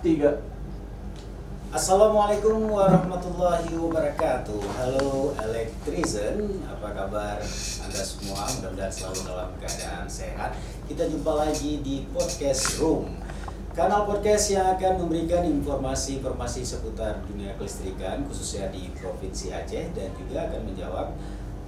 Tiga. Assalamualaikum warahmatullahi wabarakatuh. Halo Electrician, apa kabar Anda semua? Mudah-mudahan selalu dalam keadaan sehat. Kita jumpa lagi di Podcast Room, kanal podcast yang akan memberikan informasi-informasi seputar dunia kelistrikan, khususnya di Provinsi Aceh, dan juga akan menjawab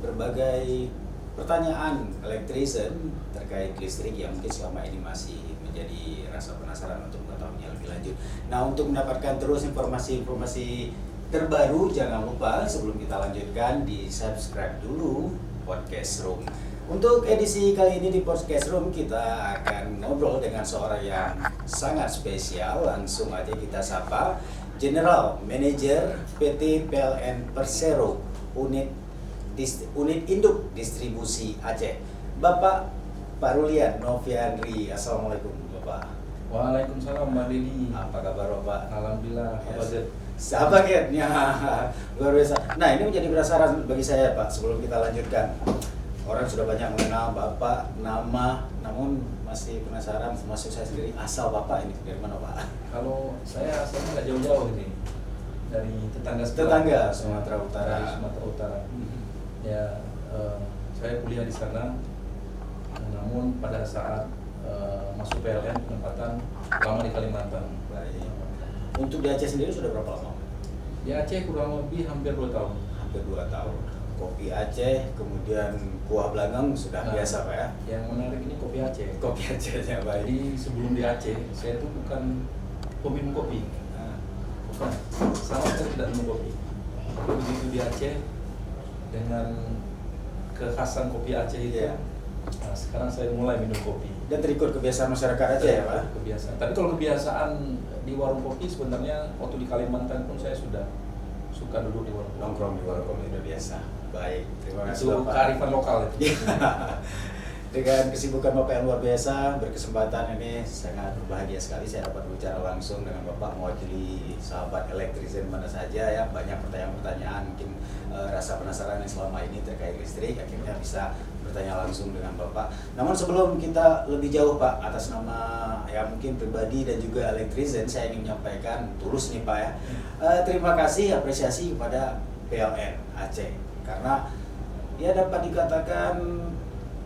berbagai pertanyaan Electrician terkait listrik yang mungkin selama ini masih menjadi rasa penasaran untuk mengetahuinya lebih lanjut. Nah, untuk mendapatkan terus informasi-informasi terbaru, jangan lupa sebelum kita lanjutkan di subscribe dulu Podcast Room. Untuk edisi kali ini di Podcast Room kita akan ngobrol dengan seorang yang sangat spesial. Langsung aja kita sapa General Manager PT PLN Persero Unit Induk Distribusi Aceh, Bapak Parulian Noviandri. Assalamualaikum Bapak. Waalaikumsalam Mbak Didi. Apa kabar Bapak? Alhamdulillah. Yes. Sahabat ya, luar biasa. Nah, ini menjadi penasaran bagi saya Pak. Sebelum kita lanjutkan, orang sudah banyak mengenal Bapak, nama, namun masih penasaran, termasuk saya sendiri, asal Bapak ini dari mana Pak? Kalau saya asalnya nggak jauh-jauh ini, dari tetangga Sumatera Utara. Dari Sumatera Utara. Ya, saya kuliah di sana. Namun pada saat masuk PLN penempatan lama di Kalimantan. Baik. Untuk di Aceh sendiri sudah berapa lama? Di Aceh kurang lebih hampir 2 tahun. Hampir 2 tahun. Kopi Aceh, kemudian kuah belangong sudah biasa Pak ya? Yang menarik ini kopi Aceh. Kopi Acehnya baik. Jadi sebelum di Aceh, saya itu bukan peminum kopi. Bukan, sama sekali tidak minum kopi. Tapi begitu di Aceh, dengan kekhasan kopi Aceh itu, nah, sekarang saya mulai minum kopi. Dan terikut kebiasaan masyarakat Aceh ya Pak? Kebiasaan. Tapi kalau kebiasaan di warung kopi sebenarnya waktu di Kalimantan pun saya sudah suka duduk di warung kopi. Nongkrong di warung kopi udah biasa. Baik, terima kasih Itu Bapak. kearifan lokal itu. Dengan kesibukan Bapak yang luar biasa, berkesempatan ini sangat berbahagia sekali saya dapat berbicara langsung dengan Bapak mewakili sahabat Electrician mana saja ya. Banyak pertanyaan-pertanyaan, mungkin rasa penasaran yang selama ini terkait listrik, akhirnya bisa bertanya langsung dengan Bapak. Namun sebelum kita lebih jauh Pak, atas nama ya mungkin pribadi dan juga Electrician, saya ingin menyampaikan tulus nih Pak ya, terima kasih, apresiasi kepada PLN Aceh, karena ya dapat dikatakan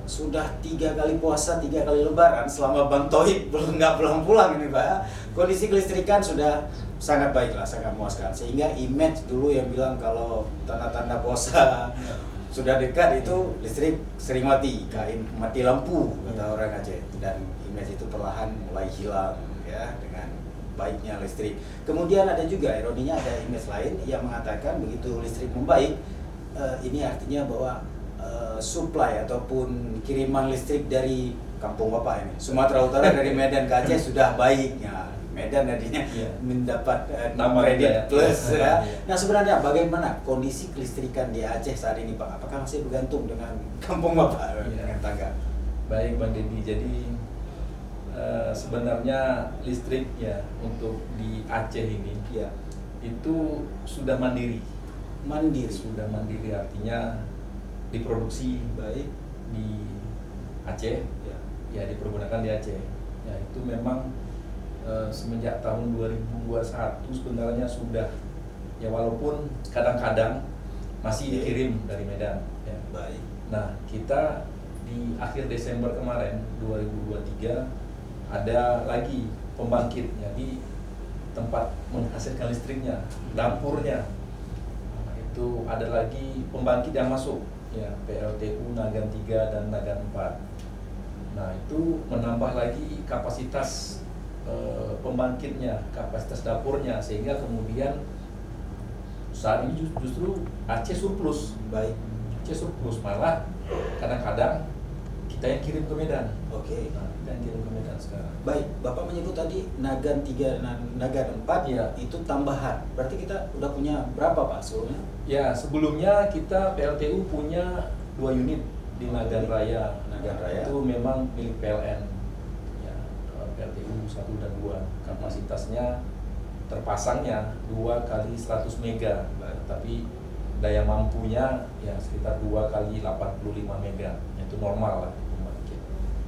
sudah 3 kali puasa, 3 kali lebaran selama Bang Toib nggak pulang-pulang ini Pak. Kondisi kelistrikan sudah sangat baik lah, sangat memuaskan. Sehingga image dulu yang bilang kalau tanda-tanda puasa sudah dekat itu listrik sering mati, kain mati lampu kata orang Aceh. Dan image itu perlahan mulai hilang ya dengan baiknya listrik. Kemudian ada juga ironinya, ada image lain yang mengatakan begitu listrik membaik, ini artinya bahwa supply ataupun kiriman listrik dari kampung Bapak ini Sumatera Utara dari Medan ke Aceh sudah baik ya. Medan tadinya mendapat kredit plus ya. Nah, sebenarnya bagaimana kondisi kelistrikan di Aceh saat ini Pak? Apakah masih bergantung dengan kampung Bapak dengan tangga? Baik Bang Dedi, jadi sebenarnya listrik ya untuk di Aceh ini ya itu sudah mandiri. Sudah mandiri artinya diproduksi baik di Aceh, ya dipergunakan di Aceh. Ya itu memang semenjak tahun 2021 sebenarnya sudah, ya walaupun kadang-kadang masih dikirim dari Medan. Ya. Baik. Nah kita di akhir Desember kemarin 2023 ada lagi pembangkit, jadi tempat menghasilkan listriknya, dapurnya. Nah, itu ada lagi pembangkit yang masuk. Ya, PLTU Nagan 3 dan Nagan 4. Nah, itu menambah lagi kapasitas pembangkitnya, kapasitas dapurnya, sehingga kemudian saat ini justru Aceh surplus. Baik. Aceh surplus, malah kadang-kadang kita yang kirim ke Medan. Oke. Nah, kita yang kirim ke Medan sekarang. Baik, Bapak menyebut tadi Nagan 3 dan Nagan 4 ya. Itu tambahan. Berarti kita udah punya berapa Pak sebelumnya? Ya, sebelumnya kita PLTU punya 2 unit di Nagan Raya. Nagan Raya. Itu memang milik PLN. Ya, PLTU 1 dan 2. Kapasitasnya terpasangnya 2 kali 100 mega. Tapi daya mampunya ya sekitar 2 kali 85 mega. Itu normal lah pembangkit.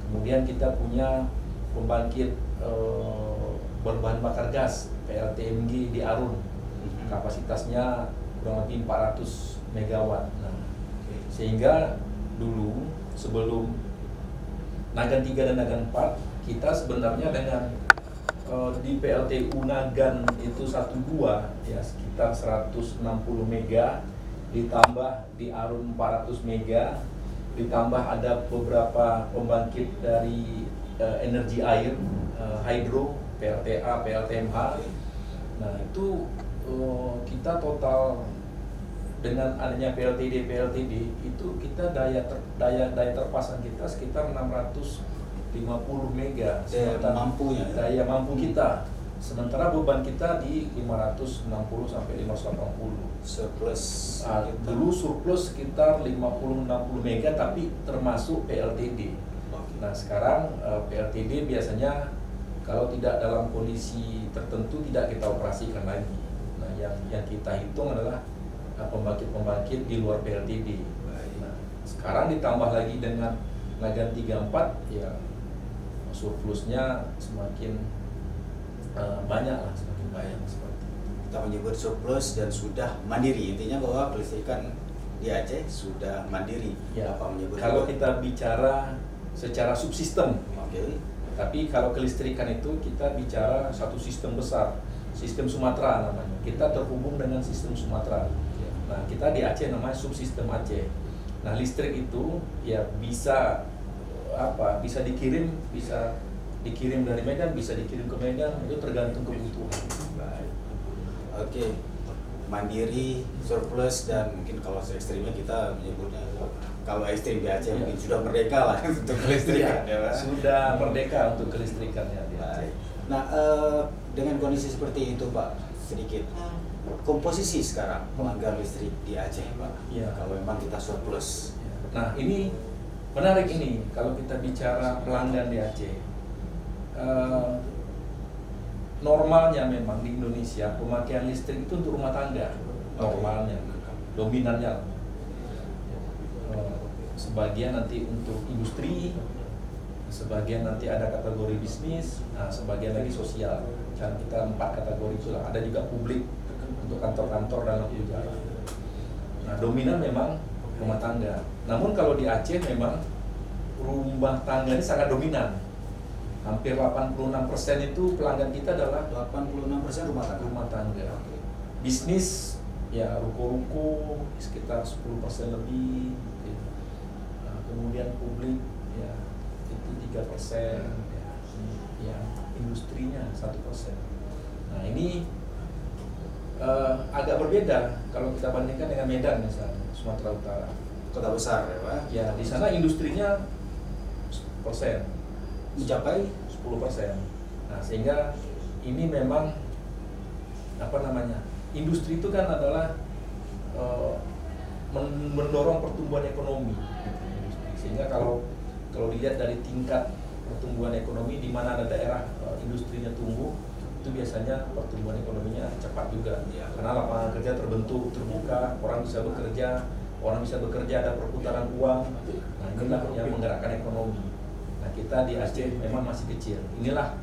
Kemudian kita punya pembangkit berbahan bakar gas PLTMG di Arun, kapasitasnya kurang lebih 400 megawatt. Nah, sehingga dulu sebelum Nagan 3 dan Nagan 4 kita sebenarnya dengan di PLTU Nagan itu 1-2 ya sekitar 160 mega, ditambah di Arun 400 mega, ditambah ada beberapa pembangkit dari energi air, hidro, PLTA, PLTMH. Nah itu kita total dengan adanya PLTD itu kita daya terpasang kita sekitar 650 mega daya mampu kita, sementara beban kita di 560 sampai 580 surplus. Dulu surplus sekitar 50-60 mega tapi termasuk PLTD. Nah sekarang PLTD biasanya kalau tidak dalam kondisi tertentu tidak kita operasikan lagi. Nah yang kita hitung adalah pembangkit di luar PLTD. Nah, sekarang ditambah lagi dengan Nagan 3-4 ya surplusnya semakin banyak lah, semakin banyak seperti itu. Kita menyebut surplus dan sudah mandiri, intinya bahwa kelistrikan di Aceh sudah mandiri. Ya, Apa menyebut kalau itu? kita bicara secara subsistem, Oke. tapi kalau kelistrikan itu kita bicara satu sistem besar, sistem Sumatera namanya. Kita terhubung dengan sistem Sumatera. Nah, kita di Aceh namanya subsistem Aceh. Nah, listrik itu ya bisa dikirim dari Medan, bisa dikirim ke Medan, itu tergantung kebutuhan. Baik. Oke. Mandiri, surplus, dan mungkin kalau ekstrimnya kita menyebutnya, kalau ekstrim di Aceh mungkin sudah merdeka lah untuk kelistrikan. Ya, sudah merdeka untuk kelistrikannya di Aceh. Baik. Nah, dengan kondisi seperti itu Pak, sedikit komposisi sekarang pelanggan listrik di Aceh Pak, Ya. kalau memang kita surplus. Nah ini menarik ini kalau kita bicara pelanggan di Aceh. Normalnya memang di Indonesia pemakaian listrik itu untuk rumah tangga, normalnya, dominannya. Sebagian nanti untuk industri, sebagian nanti ada kategori bisnis, nah sebagian lagi sosial. Dan kita 4 kategori itulah. Ada juga publik untuk kantor-kantor dan lampu jalan. Nah dominan memang rumah tangga. Namun kalau di Aceh memang rumah tangga ini sangat dominan. Hampir 86% itu pelanggan kita adalah 86% rumah tangga. Bisnis ya ruko-ruko sekitar 10% lebih. Nah, kemudian publik ya itu 3%. Ya industrinya 1%. Nah ini agak berbeda kalau kita bandingkan dengan Medan misalnya, Sumatera Utara. Kota besar ya Pak? Ya di sana industrinya 10%. Mencapai 10%. Nah, sehingga ini memang industri itu kan adalah mendorong pertumbuhan ekonomi. Sehingga kalau dilihat dari tingkat pertumbuhan ekonomi di mana ada daerah industrinya tumbuh, itu biasanya pertumbuhan ekonominya cepat juga. Ya. Karena lapangan kerja terbuka, orang bisa bekerja, ada perputaran uang. Nah, inilah yang menggerakkan ekonomi. Nah, kita di Aceh memang masih kecil. Inilah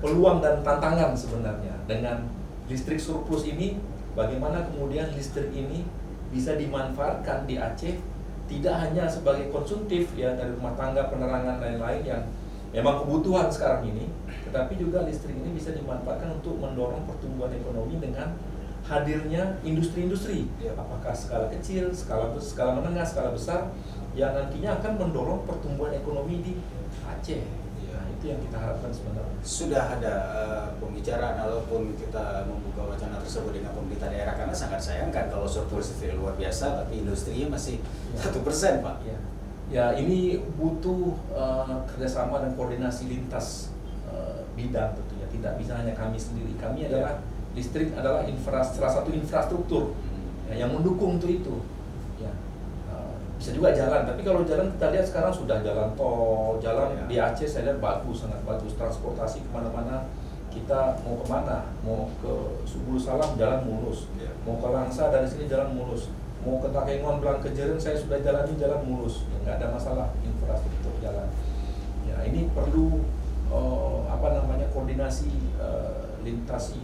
peluang dan tantangan sebenarnya dengan listrik surplus ini. Bagaimana kemudian listrik ini bisa dimanfaatkan di Aceh, tidak hanya sebagai konsumtif ya dari rumah tangga, penerangan dan lain-lain yang memang kebutuhan sekarang ini, tetapi juga listrik ini bisa dimanfaatkan untuk mendorong pertumbuhan ekonomi dengan hadirnya industri-industri, apakah skala kecil, skala menengah, skala besar, yang nantinya akan mendorong pertumbuhan ekonomi di Aceh. Nah, itu yang kita harapkan sebenarnya. Sudah ada pembicaraan walaupun kita membuka wacana tersebut dengan pemerintah daerah, karena sangat sayangkan kalau surplus listrik luar biasa tapi industrinya masih 1% Pak. Ya ini butuh kerjasama dan koordinasi lintas bidang tentunya. Tidak bisa hanya kami sendiri. Kami adalah listrik adalah salah satu infrastruktur yang mendukung untuk itu. Ya. Bisa juga jalan, tapi kalau jalan kita lihat sekarang sudah jalan tol, di Aceh saya lihat bagus, sangat bagus, transportasi kemana-mana. Kita mau kemana, mau ke Subul Salam jalan mulus, mau ke Langsa dari sini jalan mulus, mau ke Takengon Belang Kejeren saya sudah jalani jalan mulus, nggak ada masalah infrastruktur jalan. Ya ini perlu koordinasi lintas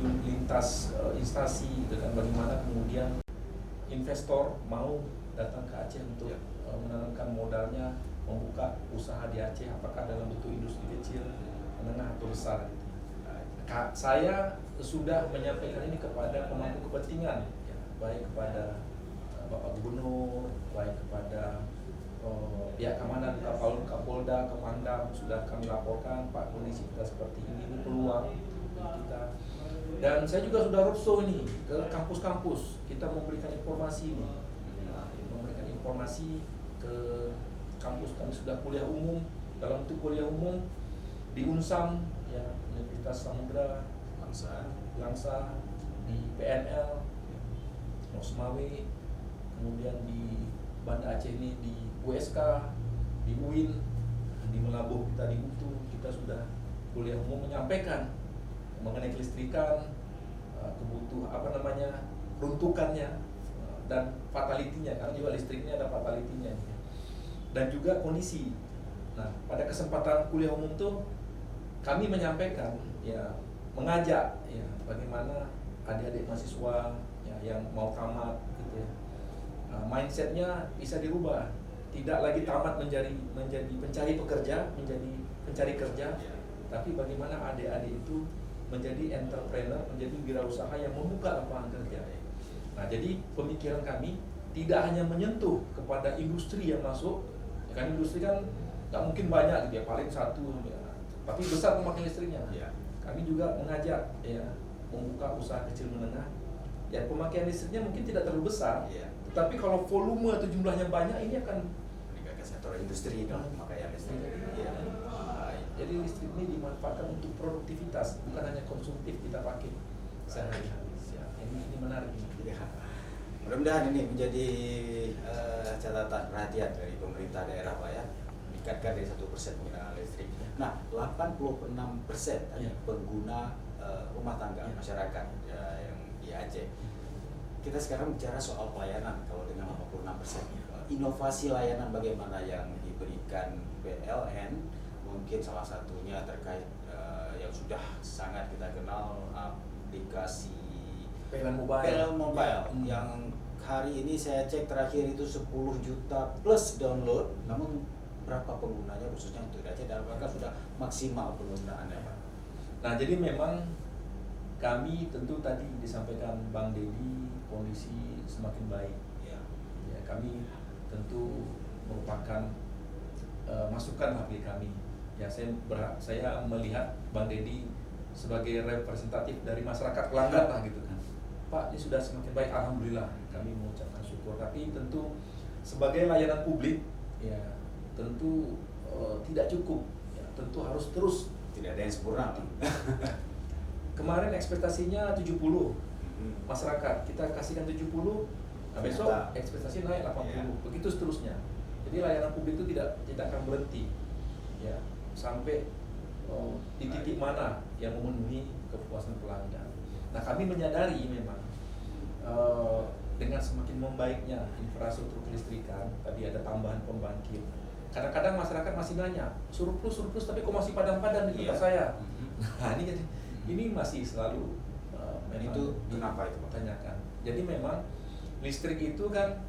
instansi dengan bagaimana kemudian investor mau datang ke Aceh untuk menanamkan modalnya, membuka usaha di Aceh, apakah dalam bentuk industri kecil, menengah atau besar. Saya sudah menyampaikan ini kepada pemangku kepentingan, ya, baik kepada Bapak Gubernur, baik kepada pihak keamanan, Kapolda, Kepangdam, sudah kami laporkan, Pak, kondisi kita seperti ini peluang kita. Dan saya juga sudah roadshow ini ke kampus-kampus, kita memberikan informasi ini, memberikan informasi ke kampus. Kami sudah kuliah umum, dalam bentuk kuliah umum di Unsam, ya, Universitas Samudra, Langsa, di PNL, Mosmawe, kemudian di Banda Aceh ini di USK, di UIN, di Melabuh kita di UTU, kita sudah kuliah umum menyampaikan mengenai kelistrikan, peruntukannya dan fatality-nya, karena juga listriknya ada fatality-nya, dan juga kondisi. Nah, pada kesempatan kuliah umum tuh kami menyampaikan, ya, mengajak, ya, bagaimana adik-adik mahasiswa, ya, yang mau tamat, gitu ya, mindsetnya bisa dirubah, tidak lagi tamat menjadi pencari kerja, tapi bagaimana adik-adik itu menjadi entrepreneur, menjadi wirausaha yang membuka lapangan kerja. Nah, jadi pemikiran kami tidak hanya menyentuh kepada industri yang masuk, ya kan, industri kan nggak mungkin banyak gitu ya, paling satu, ya, tapi besar pemakaian listriknya. Kami juga mengajak, ya, membuka usaha kecil menengah, ya, pemakaian listriknya mungkin tidak terlalu besar, tetapi kalau volume atau jumlahnya banyak, ini akan meningkatkan sektor industri dan pemakaian listrik. Jadi listrik ini dimanfaatkan untuk produktivitas, bukan hanya konsumtif kita pakai sehari-hari. Ini menarik ini. Ya. Mudah-mudahan ini menjadi catatan perhatian dari pemerintah daerah, Pak, ya, meningkatkan dari 1% penggunaan listrik. Nah, 86% pengguna rumah tangga masyarakat, ya, yang di Aceh. Kita sekarang bicara soal pelayanan. Kalau dengan 86%, inovasi layanan bagaimana yang diberikan PLN? Mungkin salah satunya terkait yang sudah sangat kita kenal, aplikasi PLN Mobile yang hari ini saya cek terakhir itu 10 juta plus download. Namun berapa penggunanya khususnya untuk Aceh, dan apakah sudah maksimal penggunaannya, Pak? Nah, jadi memang kami tentu tadi disampaikan Bang Dedi, kondisi semakin baik. Ya, kami tentu merupakan masukan bagi kami. Ya, saya melihat Bang Dedi sebagai representatif dari masyarakat pelanggan lah, gitu kan. Pak, ini sudah semakin baik, alhamdulillah. Kami mengucapkan syukur. Tapi tentu sebagai layanan publik, ya, tentu tidak cukup. Ya, tentu harus terus. Tidak ada yang sempurna. Kemarin ekspektasinya 70 masyarakat, kita kasihkan 70, nah besok ekspektasi naik 80, begitu seterusnya. Jadi layanan publik itu tidak akan berhenti, ya, sampai di titik mana yang memenuhi kepuasan pelanggan. Nah, kami menyadari memang dengan semakin membaiknya infrastruktur kelistrikan, tadi ada tambahan pembangkit. Kadang-kadang masyarakat masih nanya, surplus tapi kok masih padam-padam di tempat saya. Nah, ini masih selalu memang itu kenapa itu pertanyakan. Jadi memang listrik itu kan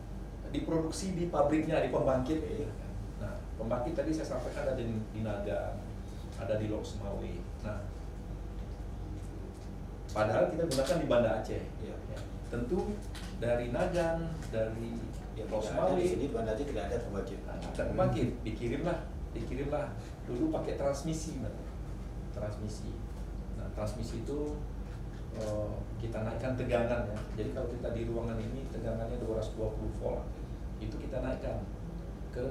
diproduksi di pabriknya, di pembangkit. Nah, pembangkit tadi saya sampaikan ada di Naga, ada di Lok Semawe. Nah, padahal kita gunakan di Banda Aceh. Ya. Tentu dari Nagan, dari Lok Semawe, di sini Banda Aceh tidak ada pembangkit. Ada pembangkit, dikirimlah dulu pakai transmisi. Nah, transmisi itu kita naikkan tegangan, ya. Jadi kalau kita di ruangan ini tegangannya 220 volt, itu kita naikkan ke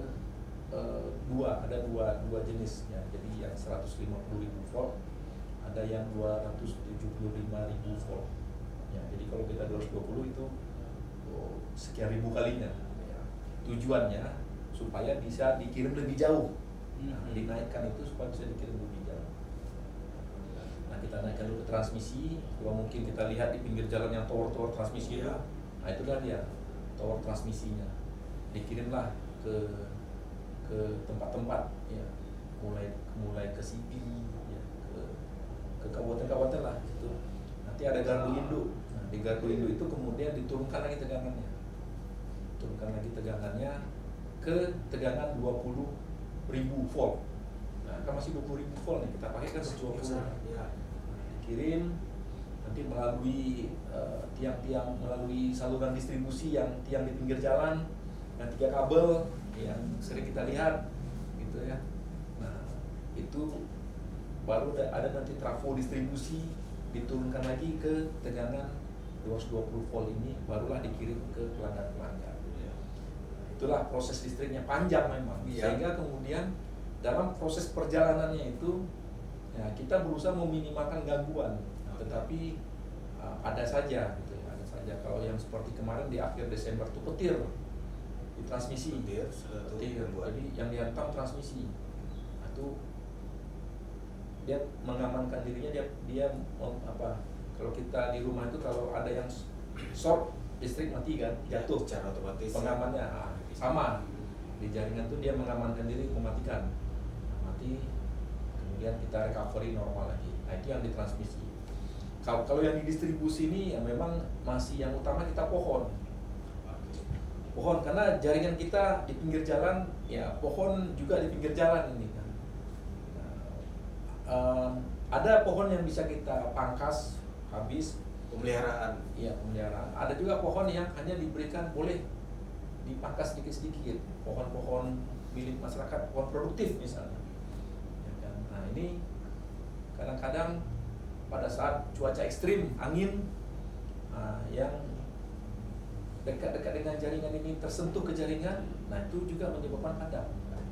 ada dua jenis, ya. Jadi yang 150.000 volt, ada yang 275.000 volt. Ya, jadi kalau kita 220 itu sekian ribu kalinya. Ya. Tujuannya supaya bisa dikirim lebih jauh. Nah, dinaikkan itu supaya bisa dikirim lebih jauh. Nah, kita naikkan dulu ke transmisi. Kalau mungkin kita lihat di pinggir jalan yang tower transmisi itu, nah itulah dia tower transmisinya. Dikirimlah ke tempat-tempat, ya, mulai ke Sigi, ya, ke kabupaten-kabupaten lah gitu. Nanti ada gardu induk. Nah, di gardu induk itu kemudian diturunkan lagi tegangannya. Turunkan lagi tegangannya ke tegangan 20.000 volt. Nah, kan masih 20.000 volt nih, kita pakai kan 20. Ya. Kirim nanti melalui tiang-tiang, melalui saluran distribusi yang tiang di pinggir jalan, yang 3 kabel yang sering kita lihat gitu ya. Nah, itu baru ada nanti trafo distribusi, diturunkan lagi ke tegangan 220 volt ini, barulah dikirim ke pelanggan-pelanggan. Itulah proses listriknya, panjang memang. Sehingga kemudian dalam proses perjalanannya itu ya, kita berusaha meminimalkan gangguan, tetapi ada saja gitu ya, ada saja. Kalau yang seperti kemarin di akhir Desember itu petir di transmisi, petir. Jadi yang dihantam transmisi. Nah, itu dia mengamankan dirinya, dia kalau kita di rumah itu kalau ada yang short listrik mati kan, jatuh secara otomatis pengamannya sama di jaringan tuh, dia mengamankan diri, mematikan, mati, kemudian kita recovery normal lagi. Nah, itu yang ditransmisi. Kalau yang di distribusi ini ya memang masih yang utama kita pohon, karena jaringan kita di pinggir jalan, ya pohon juga di pinggir jalan ini kan. Ada pohon yang bisa kita pangkas habis, pemeliharaan. Iya, pemeliharaan. Ada juga pohon yang hanya diberikan, boleh dipangkas sedikit-sedikit. Pohon-pohon milik masyarakat, pohon produktif misalnya. Ya kan? Nah, ini kadang-kadang pada saat cuaca ekstrim, angin yang dekat-dekat dengan jaringan ini tersentuh ke jaringan, nah itu juga menyebabkan padam. Nah,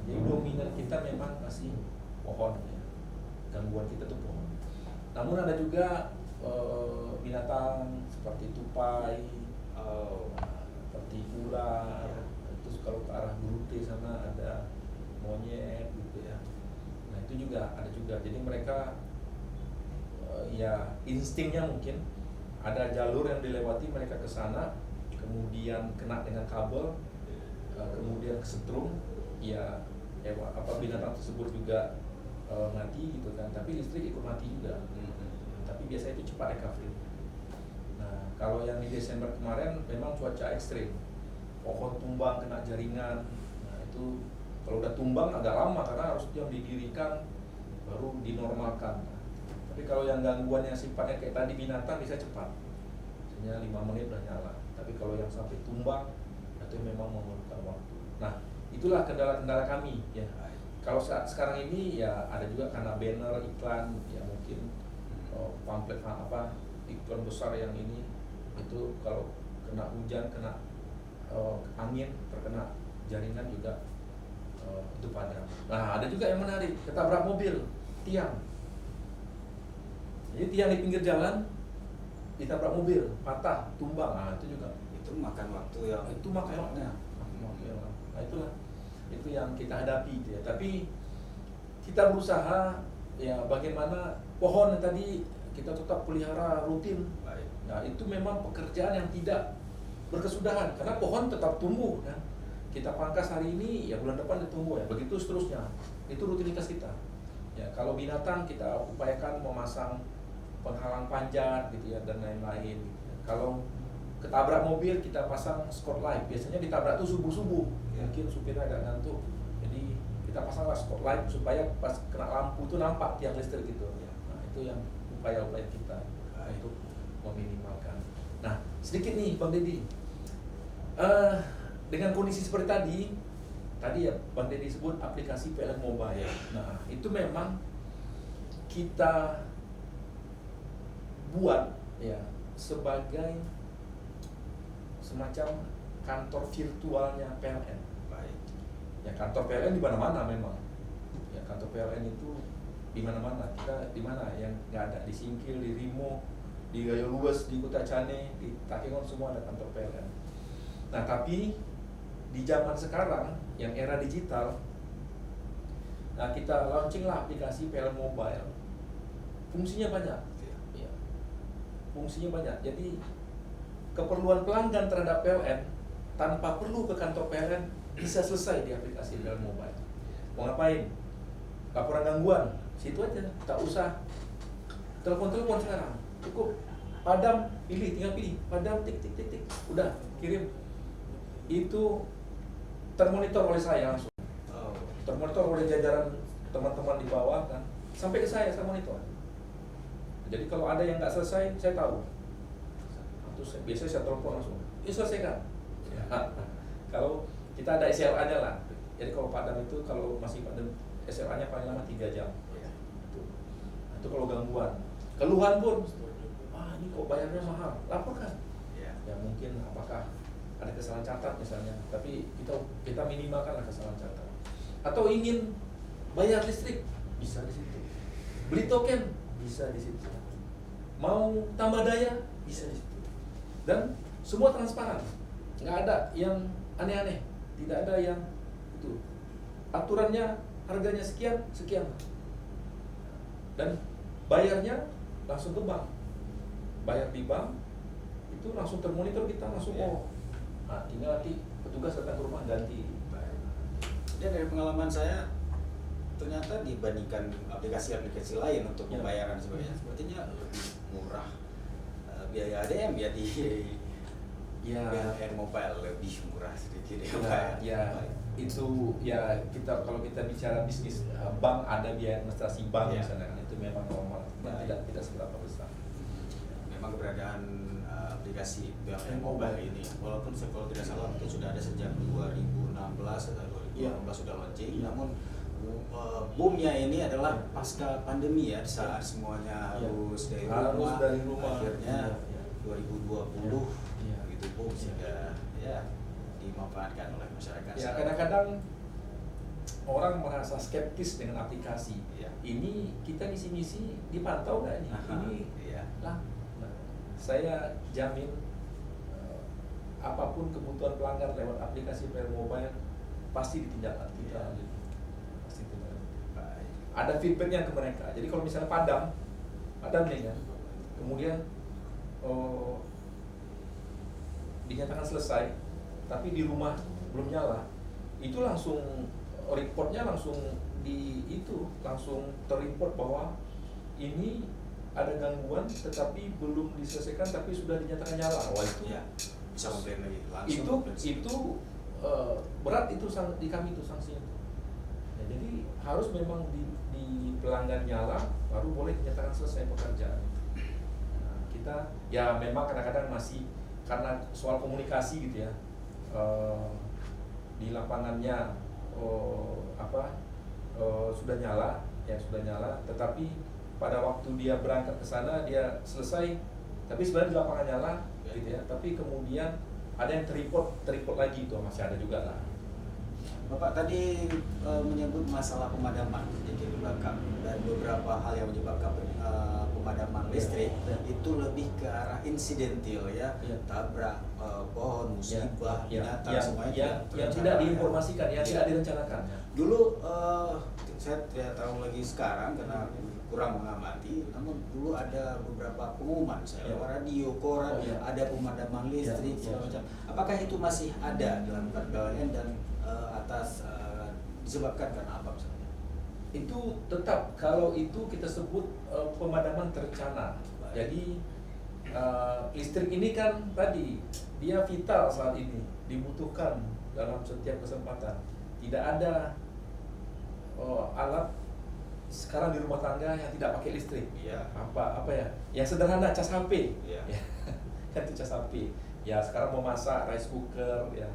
jadi dominan kita memang masih pohon, ya. Gangguan kita tuh pohon. Namun ada juga binatang seperti tupai, seperti ular, terus kalau ke arah Gurute sana ada monyet gitu ya. Nah itu juga ada juga. Jadi mereka ya instingnya mungkin ada jalur yang dilewati, mereka ke sana, kemudian kena dengan kabel, kemudian kesetrum, ya binatang tersebut juga mati gitu kan. Tapi listrik ikut mati juga. Tapi biasanya itu cepat recovery. Nah, kalau yang di Desember kemarin memang cuaca ekstrim, pohon tumbang kena jaringan. Nah, itu kalau udah tumbang agak lama karena harus yang didirikan baru dinormalkan. Nah, tapi kalau yang gangguannya sifatnya kayak tadi binatang bisa cepat, misalnya 5 menit udah nyala. Tapi kalau yang sampai tumbang itu memang memerlukan waktu. Nah, itulah kendala-kendala kami ya. Kalau saat sekarang ini ya ada juga karena banner iklan ya, mungkin pamflet iklan besar yang ini itu kalau kena hujan, kena angin, terkena jaringan juga itu padam. Nah, ada juga yang menarik, ketabrak mobil, tiang. Jadi tiang di pinggir jalan ditabrak mobil, patah, tumbang. Nah, itu juga makan waktu yang itu makan waktu. Nah, itulah itu yang kita hadapi gitu ya. Tapi kita berusaha ya bagaimana pohon yang tadi kita tetap pelihara rutin. Nah, itu memang pekerjaan yang tidak berkesudahan karena pohon tetap tumbuh kan. Kita pangkas hari ini ya bulan depan ditumbuh ya. Begitu seterusnya. Itu rutinitas kita. Ya, kalau binatang kita upayakan memasang penghalang panjat gitu ya dan lain-lain gitu ya. Kalau ketabrak mobil kita pasang spotlight. Biasanya ditabrak tuh subuh-subuh. Mungkin supirnya agak ngantuk. Jadi kita pasanglah spotlight supaya pas kena lampu tuh nampak tiang listrik gitu. Nah, itu yang upaya-upaya kita untuk meminimalkan. Nah, sedikit nih Bang Deddy. Dengan kondisi seperti tadi ya Bang Deddy sebut aplikasi PLN Mobile. Nah, itu memang kita buat ya sebagai semacam kantor virtualnya PLN. Ya kantor PLN di mana-mana memang. Ya kantor PLN itu di mana-mana. Kita di mana yang nggak ada, di Singkil, di Rimo, di Gayo Luwes, di Kutacane, di Takengon, semua ada kantor PLN. Nah, tapi di zaman sekarang yang era digital, nah kita launching lah aplikasi PLN Mobile. Fungsinya banyak. Ya. Fungsinya banyak. Jadi keperluan pelanggan terhadap PLN tanpa perlu ke kantor PLN bisa selesai di aplikasi PLN Mobile. Mau ngapain? Laporan gangguan, situ aja. Tak usah telepon sekarang, cukup padam, tinggal pilih padam, tik, udah kirim. Itu termonitor oleh saya langsung, termonitor oleh jajaran teman-teman di bawah kan, sampai ke saya monitor. Jadi kalau ada yang nggak selesai, saya tahu. Terus biasanya saya telepon langsung, selesaikan. Kalau kita ada SLA-nya lah. Jadi kalau padam itu, kalau masih padam, SLA-nya paling lama 3 jam. Itu kalau gangguan. Keluhan pun, ini kok bayarnya mahal, laporkan. Ya mungkin apakah ada kesalahan catat misalnya, tapi kita minimalkan lah kesalahan catat. Atau ingin bayar listrik, bisa di situ. Beli token, bisa di situ. Mau tambah daya, bisa di situ. Dan semua transparan, nggak ada yang aneh-aneh, tidak ada yang itu. Aturannya harganya sekian, dan bayarnya langsung ke bank. Bayar di bank itu langsung termonitor, kita langsung tinggal nanti petugas datang ke rumah ganti. Dan dari pengalaman saya, ternyata dibandingkan aplikasi-aplikasi lain untuk pembayaran sebagainya, sepertinya lebih murah. Biaya ADM ya di BLN Mobile lebih murah sedikit Itu kita kalau kita bicara bisnis bank, ada biaya administrasi bank misalnya, itu memang normal, tidak seberapa besar. Memang keberadaan aplikasi BLN Mobile ini, walaupun kalau tidak salah mungkin sudah ada sejak 2016 atau 2018 sudah launching, namun boomnya ini adalah pasca pandemi ya, saat semuanya harus dari rumah, akhirnya 2020 begitu boom sehingga dimanfaatkan oleh masyarakat. Kadang-kadang orang merasa skeptis dengan aplikasi. Ini kita ngisi-ngisi dipantau nggak ini? Nah, saya jamin apapun kebutuhan pelanggan lewat aplikasi PL Mobile pasti ditindaklanjuti. Ada feedbacknya ke mereka. Jadi kalau misalnya padam nih kan, kemudian dinyatakan selesai, tapi di rumah belum nyala, itu langsung reportnya langsung terreport bahwa ini ada gangguan tetapi belum diselesaikan tapi sudah dinyatakan nyala. Wah itu bisa komplain lagi langsung. Itu berat itu di kami itu sanksinya. Jadi harus memang di pelanggan nyala baru boleh dinyatakan selesai pekerjaan. Nah, kita memang kadang-kadang masih karena soal komunikasi gitu ya, di lapangannya sudah nyala, tetapi pada waktu dia berangkat ke sana dia selesai, tapi sebenarnya di lapangan nyala gitu ya, tapi kemudian ada yang terreport lagi, itu masih ada juga lah. Bapak tadi menyebut masalah pemadaman sedikit di belakang, dan beberapa hal yang menyebabkan pemadaman listrik itu lebih ke arah insidentil tabrak pohon, musibah, binatang, semuanya yang tidak diinformasikan, yang tidak direncanakan. Dulu saya tidak tahu lagi sekarang karena kurang mengamati, namun dulu ada beberapa pengumuman lewat radio, koran, ada pemadaman listrik segala macam. Apakah itu masih ada dalam PLN dan disebabkan karena apa misalnya? Itu tetap, kalau itu kita sebut pemadaman terencana. Jadi listrik ini kan tadi dia vital saat ini, dibutuhkan dalam setiap kesempatan. Tidak ada alat sekarang di rumah tangga yang tidak pakai listrik. Apa ya? Yang sederhana, cas HP. Kan itu cas HP. Ya sekarang memasak, rice cooker ya,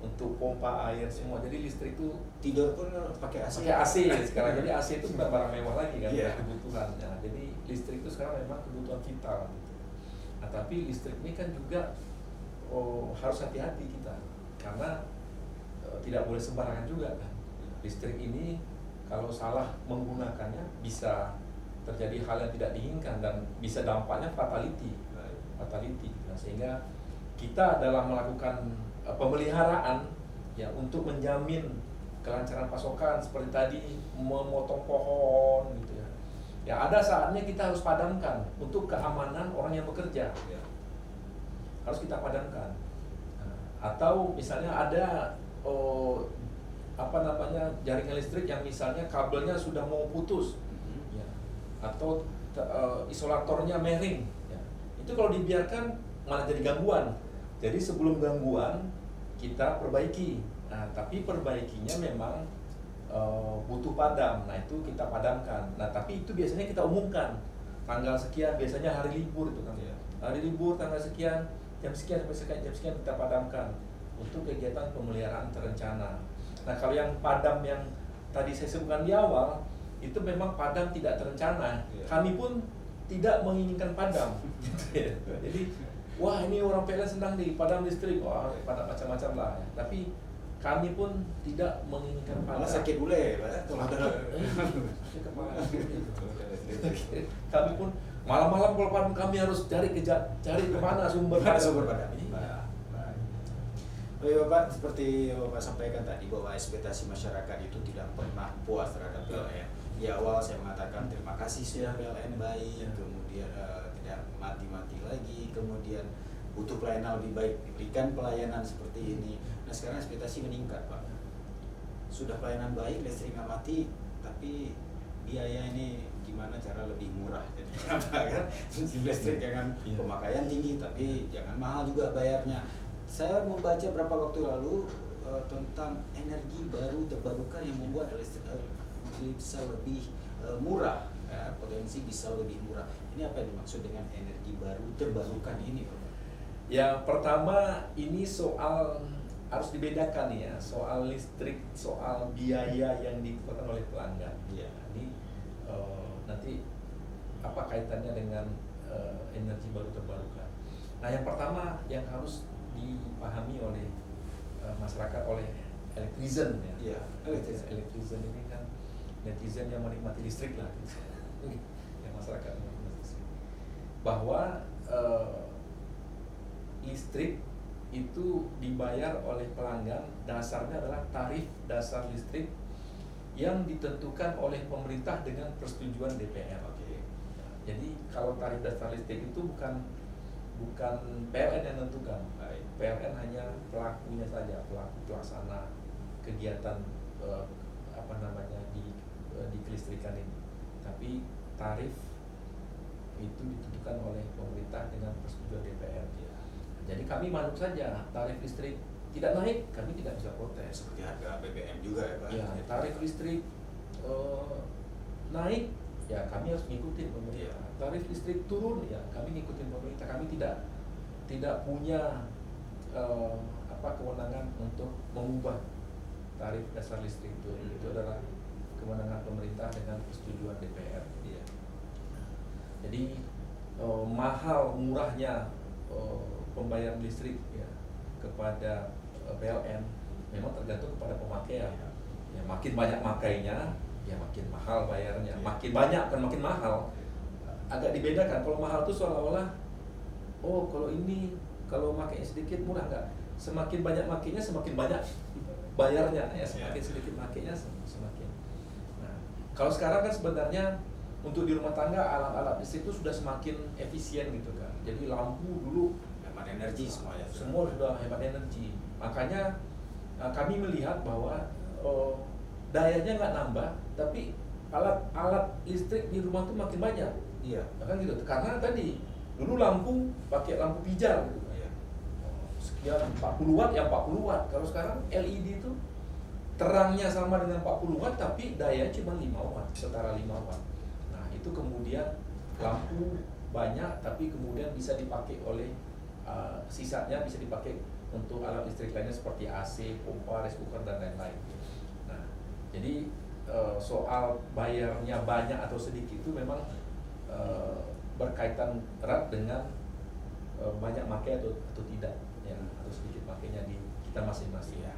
untuk pompa air semua. Jadi listrik itu tidur pun pakai AC. Pakai AC sekarang. Jadi AC itu bukan barang mewah lagi kan, kebutuhan. Nah, jadi listrik itu sekarang memang kebutuhan vital. Nah, tapi listrik ini kan juga harus hati-hati kita, karena tidak boleh sembarangan juga kan. Listrik ini kalau salah menggunakannya bisa terjadi hal yang tidak diinginkan dan bisa dampaknya fatality. Nah, sehingga kita dalam melakukan pemeliharaan untuk menjamin kelancaran pasokan seperti tadi memotong pohon gitu ya. Ada saatnya kita harus padamkan untuk keamanan orang yang bekerja. Harus kita padamkan. Atau misalnya ada jaringan listrik yang misalnya kabelnya sudah mau putus, atau isolatornya miring, ya. Itu kalau dibiarkan malah jadi gangguan. Jadi sebelum gangguan kita perbaiki. Nah, tapi perbaikinya memang butuh padam. Nah, itu kita padamkan. Nah, tapi itu biasanya kita umumkan tanggal sekian, biasanya hari libur itu kan. Hari libur tanggal sekian, jam sekian sampai jam sekian kita padamkan untuk kegiatan pemeliharaan terencana. Nah, kalau yang padam yang tadi saya sebutkan di awal itu memang padam tidak terencana. Kami pun tidak menginginkan padam. Jadi, wah ini orang PLN sedang nih padam listrik, wah padam macam-macam lah. Tapi kami pun tidak menginginkan padam. Malah sakit bule, Pak. Kami pun malam-malam kalau padam kami harus cari kemana sumber padam ini. Baik Bapak, seperti Bapak sampaikan tadi bahwa ekspektasi masyarakat itu tidak pernah puas terhadap PLN. Di awal saya mengatakan terima kasih sudah PLN baik, kemudian tidak mati-mati lagi, kemudian butuh pelayanan lebih baik, diberikan pelayanan seperti ini. Nah sekarang ekspektasi meningkat Pak. Sudah pelayanan baik, listrik nggak mati, tapi biaya ini gimana cara lebih murah? Jadi kenapa kan? Listrik jangan pemakaian tinggi, tapi jangan mahal juga bayarnya. Saya membaca beberapa waktu lalu tentang energi baru terbarukan yang membuat listrik bisa lebih murah, ya, potensi bisa lebih murah. Ini apa yang dimaksud dengan energi baru terbarukan ini, Pak? Yang pertama ini soal harus dibedakan ya, soal listrik, soal biaya yang dikeluarkan oleh pelanggan. Ya. Ini nanti apa kaitannya dengan energi baru terbarukan? Nah, yang pertama yang harus dipahami oleh masyarakat, oleh elektrisen ya. Elektrisen ini kan netizen yang menikmati listrik lah, yang masyarakat menikmati listrik. Bahwa listrik itu dibayar oleh pelanggan, dasarnya adalah tarif dasar listrik yang ditentukan oleh pemerintah dengan persetujuan DPR. Jadi kalau tarif dasar listrik itu bukan PLN yang menentukan. PLN hanya pelakunya saja, pelaku pelaksana kegiatan di kelistrikan ini. Tapi tarif itu ditentukan oleh pemerintah dengan persetujuan DPR. Jadi kami manut saja, tarif listrik tidak naik, kami tidak bisa protes. Seperti harga BBM juga ya Pak? Ya, tarif listrik naik, ya kami harus ngikutin pemerintah. Tarif listrik turun, ya kami ngikutin pemerintah. Kami tidak punya kewenangan untuk mengubah tarif dasar listrik itu. Itu adalah kewenangan pemerintah dengan persetujuan DPR. Jadi mahal murahnya pembayaran listrik ya kepada PLN memang tergantung kepada pemakaian. Ya makin banyak makainya, ya makin mahal bayarnya. Makin banyak kan makin mahal. Agak dibedakan. Kalau mahal itu seolah-olah kalau makainya sedikit murah, enggak. Semakin banyak makainya semakin banyak bayarnya ya, semakin sedikit makainya semakin. Nah, kalau sekarang kan sebenarnya untuk di rumah tangga alat-alat listrik itu sudah semakin efisien gitu kan. Jadi lampu dulu hemat energi semuanya. Semua sudah hemat energi. Makanya kami melihat bahwa dayanya nggak nambah, tapi alat listrik di rumah tuh makin banyak. Iya. Kan gitu. Karena tadi dulu lampu pakai lampu pijar gitu. Sekian 40 watt ya 40 watt. Kalau sekarang LED itu terangnya sama dengan 40 watt tapi daya cuma 5 watt, setara 5 watt. Nah, itu kemudian lampu banyak tapi kemudian bisa dipakai oleh sisanya bisa dipakai untuk alat listrik lainnya seperti AC, pompa, rice cooker dan lain-lain. Nah, jadi soal bayarnya banyak atau sedikit itu memang berkaitan erat dengan banyak makai atau tidak ya, atau sedikit makainya di kita masing-masing ya,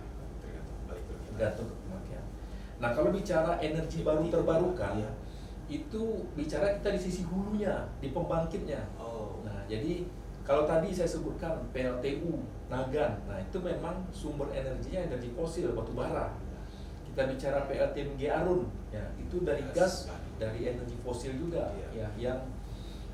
tergantung pemakaian. Nah, kalau bicara energi baru terbarukan itu bicara kita di sisi hulunya, di pembangkitnya. Nah, jadi kalau tadi saya sebutkan PLTU, Nagan, nah itu memang sumber energinya energi fosil, batu bara. Kita bicara PLTMG Arun, ya itu dari gas, dari energi fosil juga, ya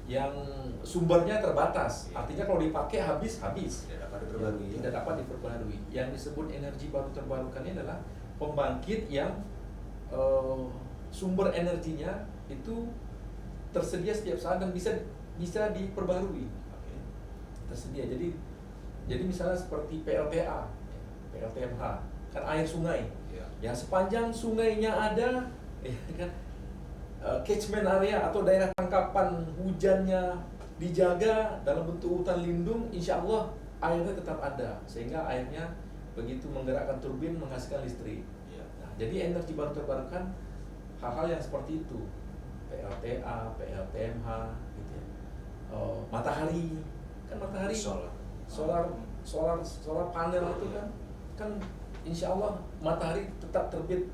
yang sumbernya terbatas. Artinya kalau dipakai habis. Tidak dapat diperbarui. Yang disebut energi baru terbarukan ini adalah pembangkit yang sumber energinya itu tersedia setiap saat dan bisa diperbarui. Oke. Tersedia. Jadi misalnya seperti PLTA, PLTMH, kan air sungai. Iya. Yang sepanjang sungainya ada, ya kan, catchment area atau daerah tangkapan hujannya dijaga dalam bentuk hutan lindung, insya Allah airnya tetap ada, sehingga airnya begitu menggerakkan turbin menghasilkan listrik. Iya. Nah, jadi energi baru terbarukan hal-hal yang seperti itu, PLTA, PLTMH, gitu ya. Matahari, kan matahari, solar panel itu kan insya Allah matahari tetap terbit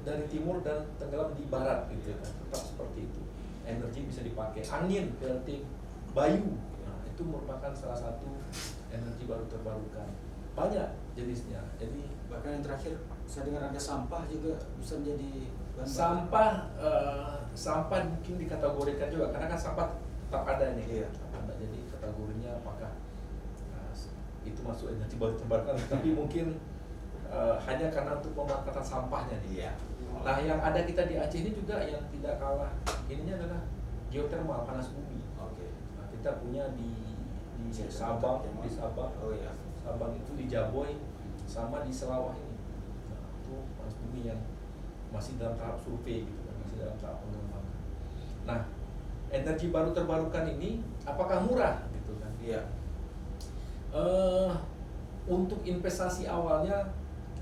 dari timur dan tenggelam di barat, gitu kan, tetap seperti itu. Energi bisa dipakai, angin, PLT, bayu, nah, itu merupakan salah satu energi baru terbarukan. Banyak jenisnya. Jadi Bahkan yang terakhir saya dengar ada sampah juga bisa menjadi bahan sampah mungkin dikategorikan juga, karena kan sampah tetap ada nih. Iya. Tetap ada. Jadi kategorinya apakah itu masuk energi baru terbarukan, tapi mungkin hanya karena untuk pemanfaatan sampahnya nih. Iya. Nah, yang ada kita di Aceh ini juga yang tidak kalah ininya adalah geothermal, panas bumi. Oke. Nah, kita punya di Sabang, Oh iya. Sabang itu di Jaboy sama di Selawah ini. Nah, itu panas bumi yang masih dalam tahap survei gitu kan, masih dalam tahap pengembangan. Nah, energi baru terbarukan ini apakah murah gitu kan? Iya. Untuk investasi awalnya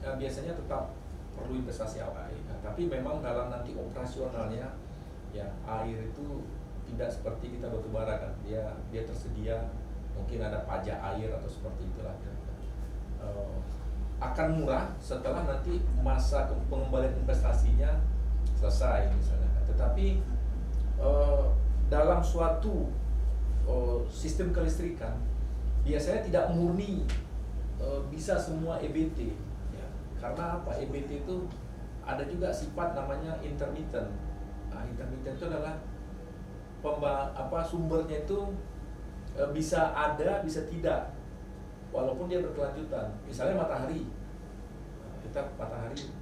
biasanya tetap perlu investasi awal. Nah, tapi memang dalam nanti operasionalnya ya air itu tidak seperti kita batu bara kan, dia tersedia, mungkin ada pajak air atau seperti itulah kira-kira. Akan murah setelah nanti masa pengembalian investasinya selesai misalnya. Tetapi dalam suatu sistem kelistrikan biasanya tidak murni bisa semua EBT. Ya. Karena apa? EBT itu ada juga sifat namanya intermittent. Nah, intermittent itu adalah sumbernya itu bisa ada, bisa tidak, walaupun dia berkelanjutan. Misalnya matahari,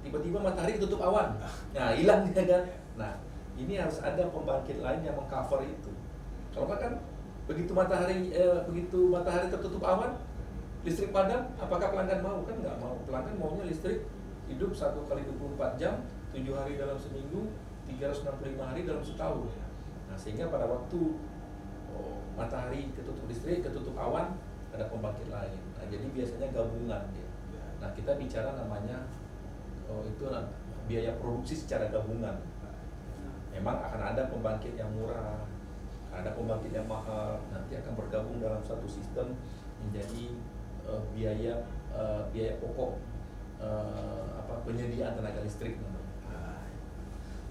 tiba-tiba matahari tutup awan, nah hilang dia kan. Nah, ini harus ada pembangkit lain yang mengcover itu. Kalau kan begitu matahari tertutup awan, listrik padam, apakah pelanggan mau? Kan nggak mau. Pelanggan maunya listrik hidup 1 kali 24 jam, 7 hari dalam seminggu, 365 hari dalam setahun. Nah, sehingga pada waktu matahari ketutup listrik, ketutup awan, ada pembangkit lain. Nah, jadi biasanya gabungan dia. Nah, kita bicara namanya itu biaya produksi secara gabungan. Memang akan ada pembangkit yang murah, ada pembangkit yang mahal, nanti akan bergabung dalam satu sistem menjadi biaya pokok penyediaan tenaga listrik namanya.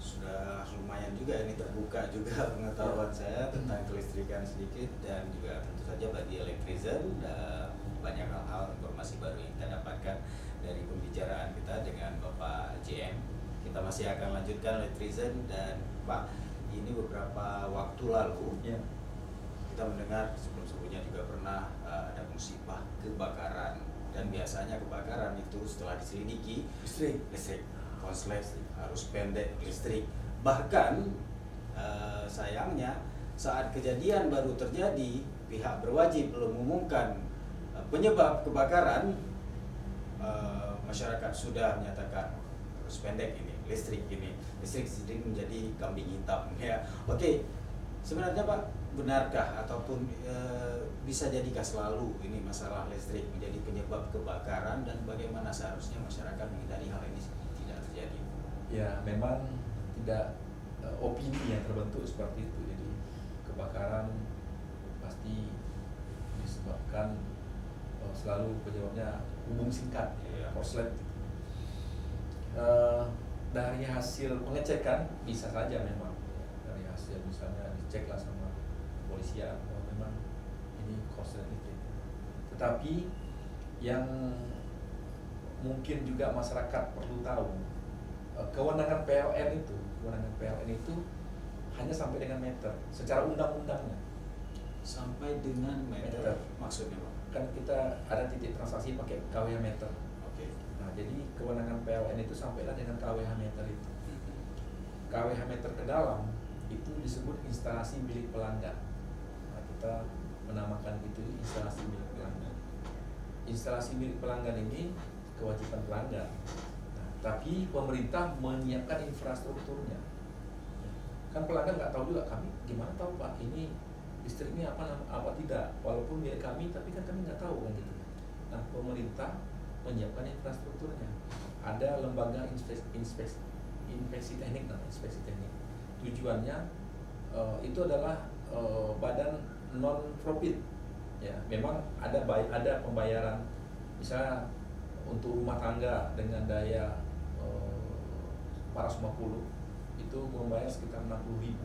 Sudah lumayan juga ini terbuka juga pengetahuan saya tentang kelistrikan sedikit, dan juga tentu saja bagi Elektrizen banyak hal-hal informasi baru yang kita dapatkan dari pembicaraan kita dengan Bapak JM. Kita masih akan lanjutkan Elektrizen, dan Pak, ini beberapa waktu lalu kita mendengar sebelum-sebelumnya juga pernah ada musibah kebakaran, dan biasanya kebakaran itu setelah diselidiki listrik konslet harus pendek listrik. Bahkan sayangnya saat kejadian baru terjadi, pihak berwajib belum mengumumkan penyebab kebakaran, masyarakat sudah menyatakan harus pendek ini listrik menjadi kambing hitam ya. Oke, sebenarnya Pak, benarkah ataupun bisa jadikah selalu ini masalah listrik menjadi penyebab kebakaran, dan bagaimana seharusnya masyarakat menghindari hal ini tidak terjadi? Ya, memang tidak opini yang terbentuk seperti itu. Jadi kebakaran pasti disebabkan selalu penyebabnya hubung singkat, korslet. Dari hasil pengecekan bisa saja memang, dari hasil misalnya diceklah sama kepolisian bahwa memang ini korslet listrik. Tetapi yang mungkin juga masyarakat perlu tahu, kewenangan PLN itu hanya sampai dengan meter secara undang-undangnya. Sampai dengan meter. Maksudnya Pak? Kan kita ada titik transaksi pakai kWh meter. Oke. Nah, jadi kewenangan PLN itu sampailah dengan kWh meter itu. kWh meter ke dalam itu disebut instalasi milik pelanggan. Nah, kita menamakan itu instalasi milik pelanggan. Instalasi milik pelanggan ini kewajiban pelanggan. Nah, tapi pemerintah menyiapkan infrastrukturnya. Kan pelanggan nggak tahu juga, kami gimana tahu Pak ini listriknya apa tidak, walaupun milik kami tapi kan kami nggak tahu kan gitu. Nah, pemerintah menyiapkan infrastrukturnya. Ada lembaga inspeksi teknik, inspeksi teknik. Tujuannya itu adalah badan non profit. Ya, memang ada pembayaran, misalnya untuk rumah tangga dengan daya 450 itu membayar sekitar 60.000